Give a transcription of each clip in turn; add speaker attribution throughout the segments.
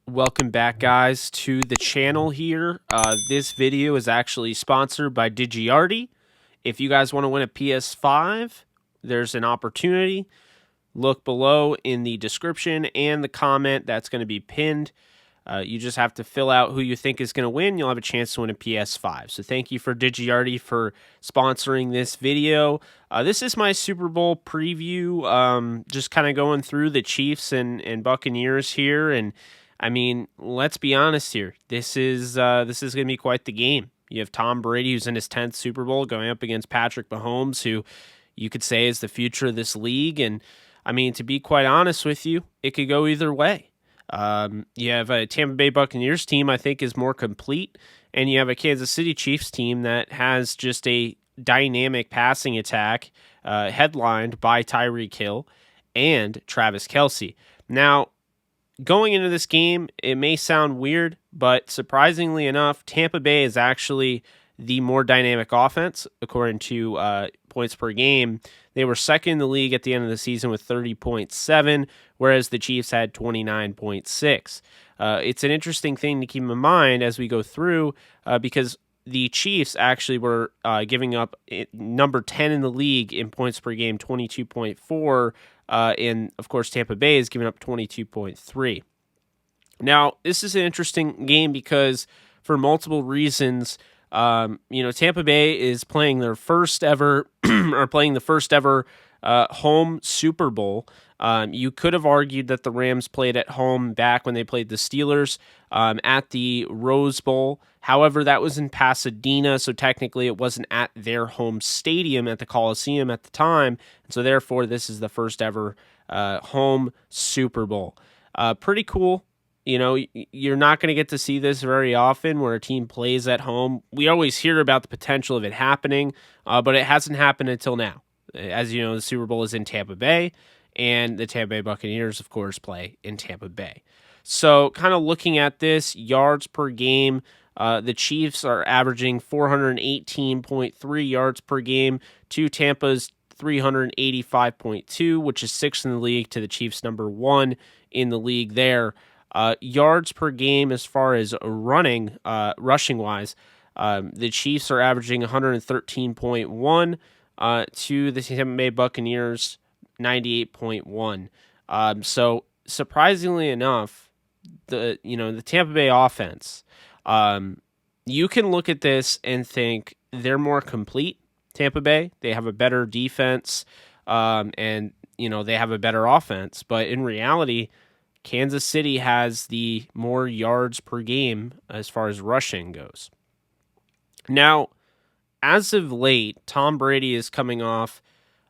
Speaker 1: Welcome back, guys, to the channel here. This video is actually sponsored by Digiardi. If you guys want to win a PS5, there's an opportunity. Look below in the description and the comment that's going to be pinned. You just have to fill out who you think is going to win. You'll have a chance to win a PS5. So thank you for Digiardi for sponsoring this video. This is my Super Bowl preview, just kind of going through the Chiefs and Buccaneers here. And I mean, let's be honest here. This is going to be quite the game. You have Tom Brady, who's in his 10th Super Bowl, going up against Patrick Mahomes, who you could say is the future of this league. And I mean, to be quite honest with you, it could go either way. You have a Tampa Bay Buccaneers team I think is more complete, and you have a Kansas City Chiefs team that has just a dynamic passing attack headlined by Tyreek Hill and Travis Kelce. Now, going into this game, it may sound weird, but surprisingly enough, Tampa Bay is actually the more dynamic offense, according to points per game. They were second in the league at the end of the season with 30.7, whereas the Chiefs had 29.6. It's an interesting thing to keep in mind as we go through because the Chiefs actually were giving up number 10 in the league in points per game, 22.4, and of course Tampa Bay is giving up 22.3. Now, this is an interesting game because for multiple reasons. Tampa Bay is playing their first ever, or playing the first ever home Super Bowl. You could have argued that the Rams played at home back when they played the Steelers at the Rose Bowl. However, that was in Pasadena, so technically it wasn't at their home stadium at the Coliseum at the time. And so therefore, this is the first ever home Super Bowl. Pretty cool. You know, you're not going to get to see this very often where a team plays at home. We always hear about the potential of it happening, but it hasn't happened until now. As you know, the Super Bowl is in Tampa Bay, and the Tampa Bay Buccaneers, of course, play in Tampa Bay. So kind of looking at this, yards per game, the Chiefs are averaging 418.3 yards per game to Tampa's 385.2, which is sixth in the league to the Chiefs' number one in the league there. Yards per game as far as running, rushing-wise, the Chiefs are averaging 113.1 to the Tampa Bay Buccaneers 98.1. So surprisingly enough, the Tampa Bay offense, you can look at this and think they're more complete. Tampa Bay, they have a better defense, and they have a better offense, but in reality, Kansas City has the more yards per game as far as rushing goes. Now, as of late, Tom Brady is coming off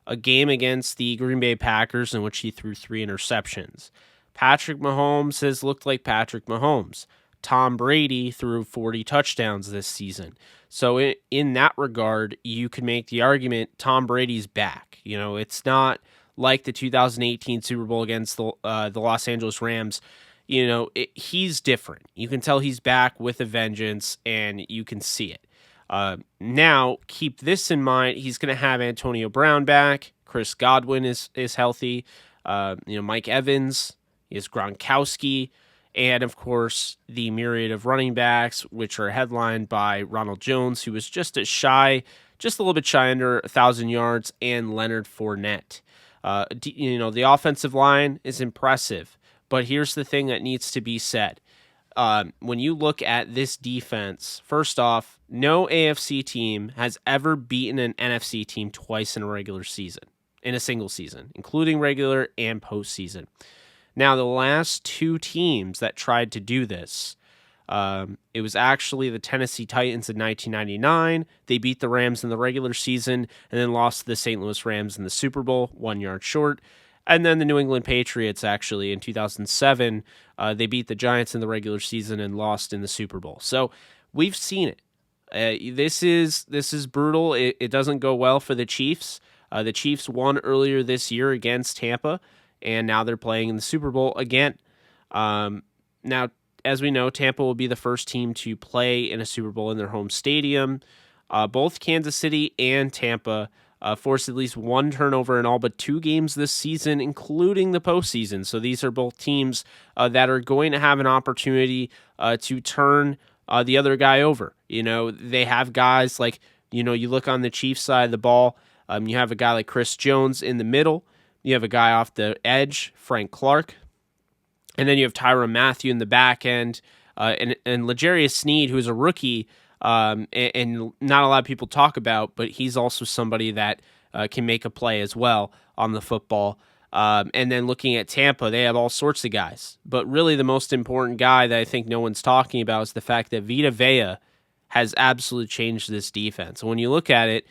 Speaker 1: a game against the Green Bay Packers in which he threw 3 interceptions. Patrick Mahomes has looked like Patrick Mahomes. Tom Brady threw 40 touchdowns this season. So in that regard, you could make the argument Tom Brady's back. It's not like the 2018 Super Bowl against the Los Angeles Rams. He's different. You can tell he's back with a vengeance, and you can see it. Now, keep this in mind. He's going to have Antonio Brown back. Chris Godwin is healthy. Mike Evans. He has Gronkowski. And, of course, the myriad of running backs, which are headlined by Ronald Jones, who was just a little bit shy under 1,000 yards, and Leonard Fournette. The offensive line is impressive, but here's the thing that needs to be said. When you look at this defense, first off, no AFC team has ever beaten an NFC team twice in a single season, including regular and postseason. Now, the last 2 teams that tried to do this, it was actually the Tennessee Titans in 1999. They beat the Rams in the regular season and then lost to the St. Louis Rams in the Super Bowl, 1 yard short. And then the New England Patriots, actually, in 2007, they beat the Giants in the regular season and lost in the Super Bowl. So we've seen it. This is brutal. It doesn't go well for the Chiefs. The Chiefs won earlier this year against Tampa, and now they're playing in the Super Bowl again. Now, as we know, Tampa will be the first team to play in a Super Bowl in their home stadium. Both Kansas City and Tampa forced at least one turnover in all but 2 games this season, including the postseason. So these are both teams that are going to have an opportunity to turn the other guy over. They have guys like, you look on the Chiefs side of the ball, you have a guy like Chris Jones in the middle. You have a guy off the edge, Frank Clark. And then you have Tyrann Mathieu in the back end, and L'Jarius Sneed, who's a rookie, and not a lot of people talk about, but he's also somebody that can make a play as well on the football. And then looking at Tampa, they have all sorts of guys. But really the most important guy that I think no one's talking about is the fact that Vita Vea has absolutely changed this defense. When you look at it,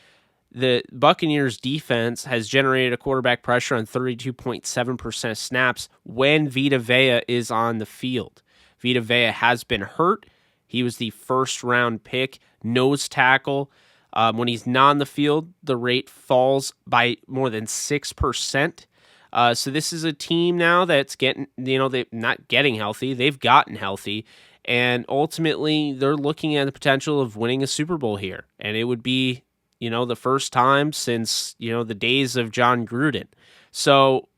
Speaker 1: the Buccaneers defense has generated a quarterback pressure on 32.7% of snaps when Vita Vea is on the field. Vita Vea has been hurt. He was the first-round pick, nose tackle. When he's not on the field, the rate falls by more than 6%. So this is a team now that's getting, they're not getting healthy. They've gotten healthy. And ultimately, they're looking at the potential of winning a Super Bowl here. And it would be the first time since, the days of John Gruden. So,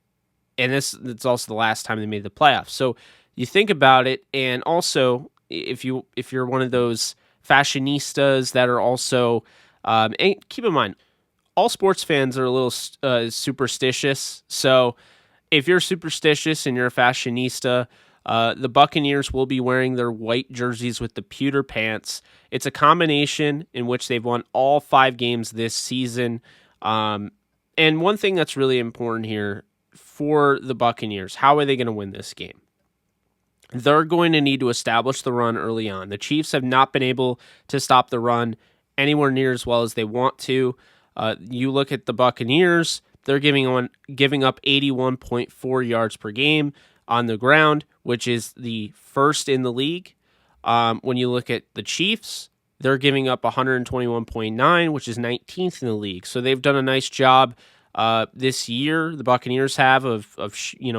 Speaker 1: and it's also the last time they made the playoffs. So you think about it, and also if you're one of those fashionistas that are also, and keep in mind, all sports fans are a little superstitious. So if you're superstitious and you're a fashionista, the Buccaneers will be wearing their white jerseys with the pewter pants. It's a combination in which they've won all 5 games this season. And one thing that's really important here for the Buccaneers, how are they going to win this game? They're going to need to establish the run early on. The Chiefs have not been able to stop the run anywhere near as well as they want to. You look at the Buccaneers, they're giving up 81.4 yards per game on the ground, which is the first in the league. When you look at the Chiefs, they're giving up 121.9, which is 19th in the league. So they've done a nice job this year. The Buccaneers have of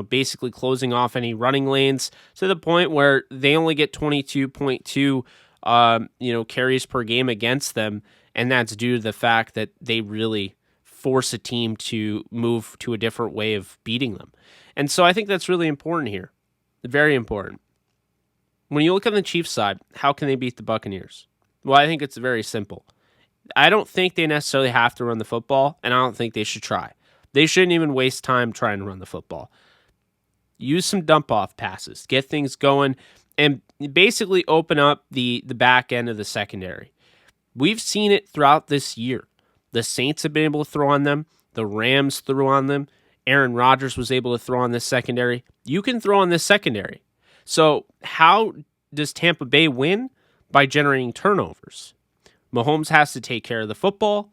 Speaker 1: basically closing off any running lanes to the point where they only get 22.2 carries per game against them, and that's due to the fact that they really force a team to move to a different way of beating them. And so I think that's really important here. Very important. When you look on the Chiefs side, how can they beat the Buccaneers? Well, I think it's very simple. I don't think they necessarily have to run the football, and I don't think they should try. They shouldn't even waste time trying to run the football. Use some dump-off passes, get things going, and basically open up the back end of the secondary. We've seen it throughout this year. The Saints have been able to throw on them. The Rams threw on them. Aaron Rodgers was able to throw on this secondary. You can throw on this secondary. So how does Tampa Bay win? By generating turnovers. Mahomes has to take care of the football.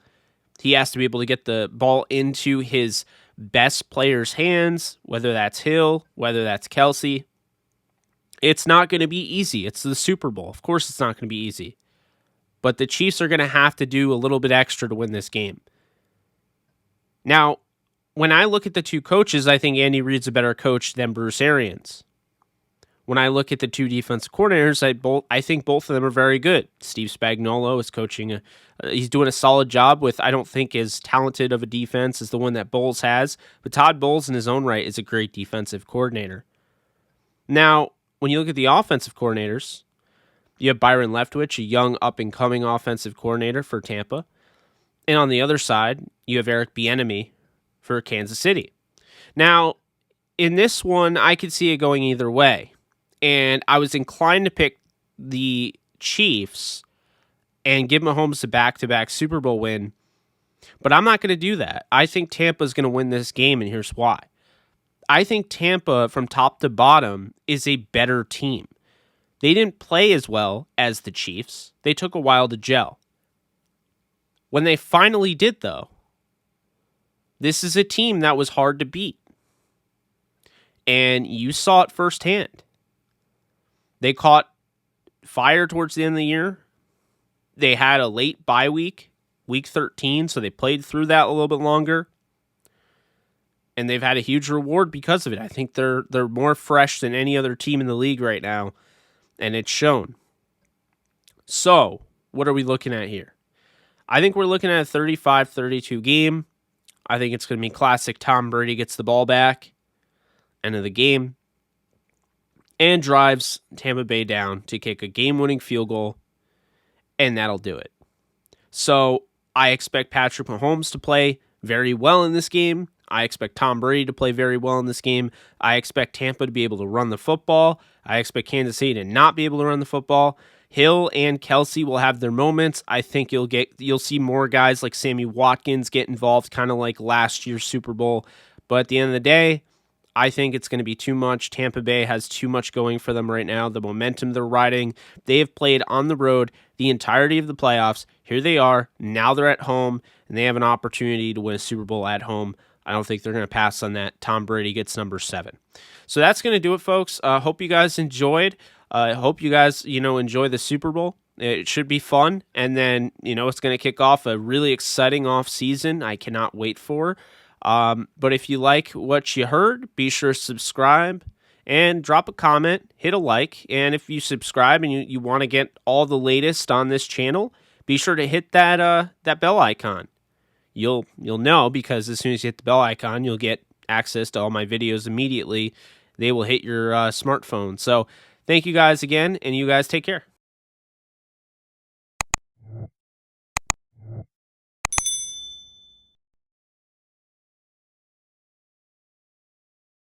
Speaker 1: He has to be able to get the ball into his best players' hands, whether that's Hill, whether that's Kelsey. It's not going to be easy. It's the Super Bowl. Of course it's not going to be easy. But the Chiefs are going to have to do a little bit extra to win this game. Now, when I look at the two coaches, I think Andy Reid's a better coach than Bruce Arians. When I look at the two defensive coordinators, I think both of them are very good. Steve Spagnuolo is coaching. He's doing a solid job with, I don't think, as talented of a defense as the one that Bowles has. But Todd Bowles in his own right is a great defensive coordinator. Now, when you look at the offensive coordinators, you have Byron Leftwich, a young up-and-coming offensive coordinator for Tampa. And on the other side, you have Eric Bieniemy for Kansas City. Now, in this one, I could see it going either way. And I was inclined to pick the Chiefs and give Mahomes a back-to-back Super Bowl win. But I'm not going to do that. I think Tampa's going to win this game, and here's why. I think Tampa, from top to bottom, is a better team. They didn't play as well as the Chiefs. They took a while to gel. When they finally did, though, this is a team that was hard to beat. And you saw it firsthand. They caught fire towards the end of the year. They had a late bye week, week 13, so they played through that a little bit longer. And they've had a huge reward because of it. I think they're more fresh than any other team in the league right now, and it's shown. So, what are we looking at here? I think we're looking at a 35-32 game. I think it's going to be classic Tom Brady gets the ball back, end of the game, and drives Tampa Bay down to kick a game-winning field goal, and that'll do it. So I expect Patrick Mahomes to play very well in this game. I expect Tom Brady to play very well in this game. I expect Tampa to be able to run the football. I expect Kansas City to not be able to run the football. Hill and Kelsey will have their moments. I think you'll see more guys like Sammy Watkins get involved, kind of like last year's Super Bowl. But at the end of the day, I think it's going to be too much. Tampa Bay has too much going for them right now. The momentum they're riding. They have played on the road the entirety of the playoffs. Here they are. Now they're at home, and they have an opportunity to win a Super Bowl at home. I don't think they're going to pass on that. Tom Brady gets number 7. So that's going to do it, folks. Hope you guys enjoyed. I hope you guys, enjoy the Super Bowl. It should be fun. And then, it's going to kick off a really exciting off season I cannot wait for. But if you like what you heard, be sure to subscribe and drop a comment, hit a like. And if you subscribe and you want to get all the latest on this channel, be sure to hit that bell icon. You'll know, because as soon as you hit the bell icon, you'll get access to all my videos immediately. They will hit your smartphone. So thank you guys again, and you guys take care.